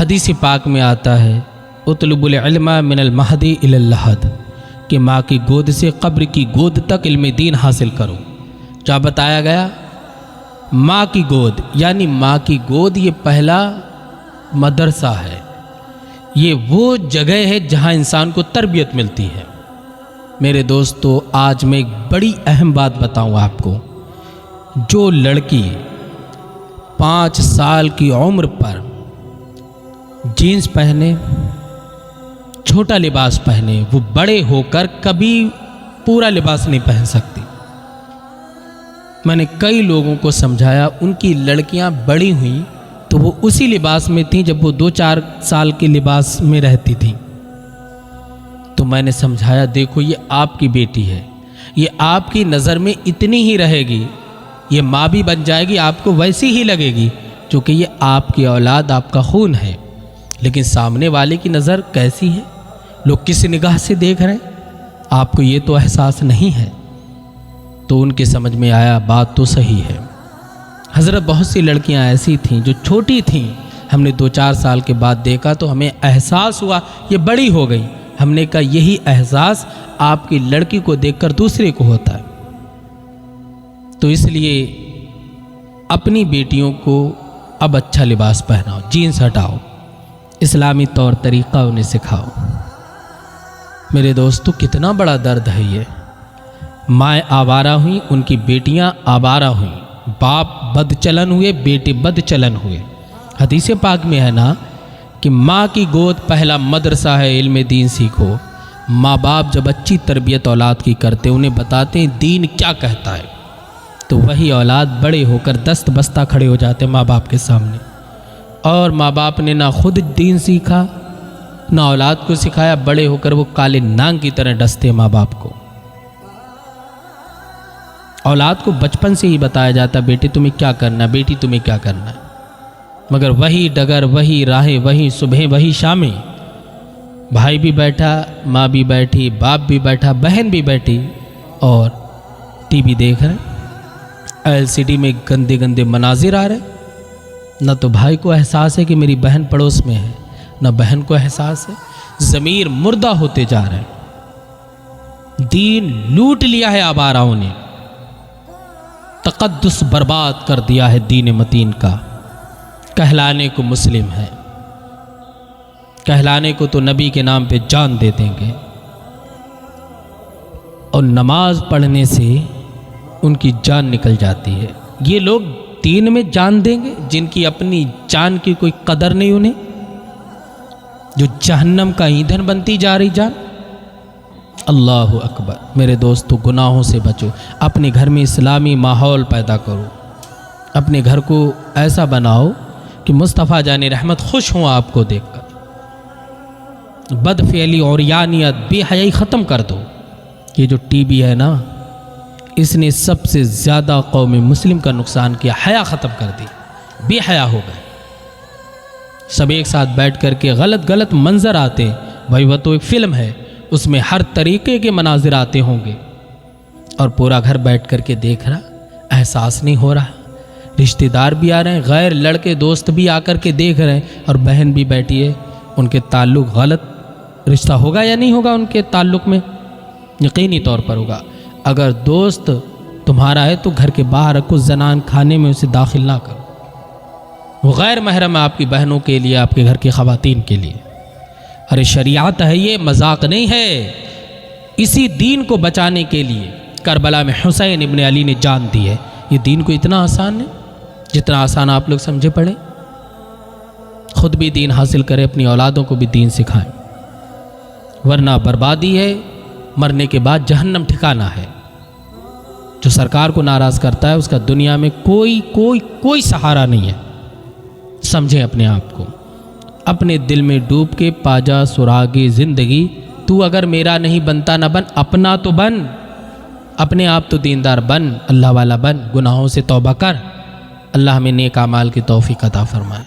حدیث پاک میں آتا ہے اطلب العلم من المہدی الی اللحد کہ ماں کی گود سے قبر کی گود تک علم دین حاصل کرو۔ کیا بتایا گیا؟ ماں کی گود، یعنی ماں کی گود یہ پہلا مدرسہ ہے، یہ وہ جگہ ہے جہاں انسان کو تربیت ملتی ہے۔ میرے دوستو، آج میں ایک بڑی اہم بات بتاؤں آپ کو۔ جو لڑکی 5 سال کی عمر پر جینس پہنے، چھوٹا لباس پہنے، وہ بڑے ہو کر کبھی پورا لباس نہیں پہن سکتی۔ میں نے کئی لوگوں کو سمجھایا، ان کی لڑکیاں بڑی ہوئیں تو وہ اسی لباس میں تھیں جب وہ 2-4 سال کے لباس میں رہتی تھیں۔ تو میں نے سمجھایا دیکھو یہ آپ کی بیٹی ہے، یہ آپ کی نظر میں اتنی ہی رہے گی، یہ ماں بھی بن جائے گی، آپ کو ویسی ہی لگے گی کیونکہ یہ آپ کی اولاد، آپ کا خون ہے۔ لیکن سامنے والے کی نظر کیسی ہے، لوگ کس نگاہ سے دیکھ رہے ہیں، آپ کو یہ تو احساس نہیں ہے۔ تو ان کے سمجھ میں آیا بات تو صحیح ہے۔ حضرت بہت سی لڑکیاں ایسی تھیں جو چھوٹی تھیں، ہم نے 2-4 سال کے بعد دیکھا تو ہمیں احساس ہوا یہ بڑی ہو گئی۔ ہم نے کہا یہی احساس آپ کی لڑکی کو دیکھ کر دوسرے کو ہوتا ہے۔ تو اس لیے اپنی بیٹیوں کو اب اچھا لباس پہناؤ، جینس ہٹاؤ، اسلامی طور طریقہ انہیں سکھاؤ۔ میرے دوستو، کتنا بڑا درد ہے یہ۔ مائیں آوارہ ہوئیں، ان کی بیٹیاں آوارہ ہوئیں، باپ بد چلن ہوئے، بیٹے بد چلن ہوئے۔ حدیث پاک میں ہے نا کہ ماں کی گود پہلا مدرسہ ہے، علم دین سیکھو۔ ماں باپ جب اچھی تربیت اولاد کی کرتے، انہیں بتاتے ہیں دین کیا کہتا ہے، تو وہی اولاد بڑے ہو کر دست بستہ کھڑے ہو جاتے ماں باپ کے سامنے۔ اور ماں باپ نے نہ خود دین سیکھا نہ اولاد کو سکھایا، بڑے ہو کر وہ کالے نانگ کی طرح ڈستے ماں باپ کو۔ اولاد کو بچپن سے ہی بتایا جاتا بیٹی تمہیں کیا کرنا ہے، بیٹی تمہیں کیا کرنا ہے، مگر وہی ڈگر، وہی راہیں، وہی صبح، وہی شامیں، بھائی بھی بیٹھا، ماں بھی بیٹھی، باپ بھی بیٹھا، بہن بھی بیٹھی، اور ٹی وی دیکھ رہے، LCD میں گندے گندے مناظر آ رہے۔ نہ تو بھائی کو احساس ہے کہ میری بہن پڑوس میں ہے، نہ بہن کو احساس ہے۔ ضمیر مردہ ہوتے جا رہے ہیں، دین لوٹ لیا ہے آباراؤں نے، تقدس برباد کر دیا ہے دین متین کا۔ کہلانے کو مسلم ہے، کہلانے کو تو نبی کے نام پہ جان دے دیں گے، اور نماز پڑھنے سے ان کی جان نکل جاتی ہے۔ یہ لوگ دین میں جان دیں گے جن کی اپنی جان کی کوئی قدر نہیں، انہیں جو جہنم کا ایندھن بنتی جا رہی جان۔ اللہ اکبر۔ میرے دوستو، گناہوں سے بچو، اپنے گھر میں اسلامی ماحول پیدا کرو، اپنے گھر کو ایسا بناؤ کہ مصطفیٰ جان رحمت خوش ہوں آپ کو دیکھ کر۔ بد فعلی اور یانیت، بے حیائی ختم کر دو۔ یہ جو ٹی وی ہے نا، اس نے سب سے زیادہ قوم مسلم کا نقصان کیا، حیا ختم کر دی، بے حیا ہو گئے۔ سب ایک ساتھ بیٹھ کر کے غلط غلط منظر آتے، بھائی وہ تو ایک فلم ہے، اس میں ہر طریقے کے مناظر آتے ہوں گے، اور پورا گھر بیٹھ کر کے دیکھ رہا، احساس نہیں ہو رہا۔ رشتہ دار بھی آ رہے ہیں، غیر لڑکے دوست بھی آ کر کے دیکھ رہے ہیں، اور بہن بھی بیٹھی ہے، ان کے تعلق غلط رشتہ ہوگا یا نہیں ہوگا ان کے تعلق میں؟ یقینی طور پر ہوگا۔ اگر دوست تمہارا ہے تو گھر کے باہر رکھو، زنان کھانے میں اسے داخل نہ کرو، وہ غیر محرم ہے آپ کی بہنوں کے لیے، آپ کے گھر کی خواتین کے لیے۔ ارے شریعت ہے، یہ مذاق نہیں ہے۔ اسی دین کو بچانے کے لیے کربلا میں حسین ابن علی نے جان دی ہے۔ یہ دین کو اتنا آسان ہے جتنا آسان آپ لوگ سمجھے پڑے۔ خود بھی دین حاصل کریں، اپنی اولادوں کو بھی دین سکھائیں، ورنہ بربادی ہے، مرنے کے بعد جہنم ٹھکانہ ہے۔ جو سرکار کو ناراض کرتا ہے اس کا دنیا میں کوئی سہارا نہیں ہے۔ سمجھیں اپنے آپ کو، اپنے دل میں ڈوب کے پاجا سراغِ زندگی، تو اگر میرا نہیں بنتا نہ بن، اپنا تو بن، اپنے آپ تو دیندار بن، اللہ والا بن، گناہوں سے توبہ کر۔ اللہ ہمیں نیک اعمال کی توفیق عطا فرمائے۔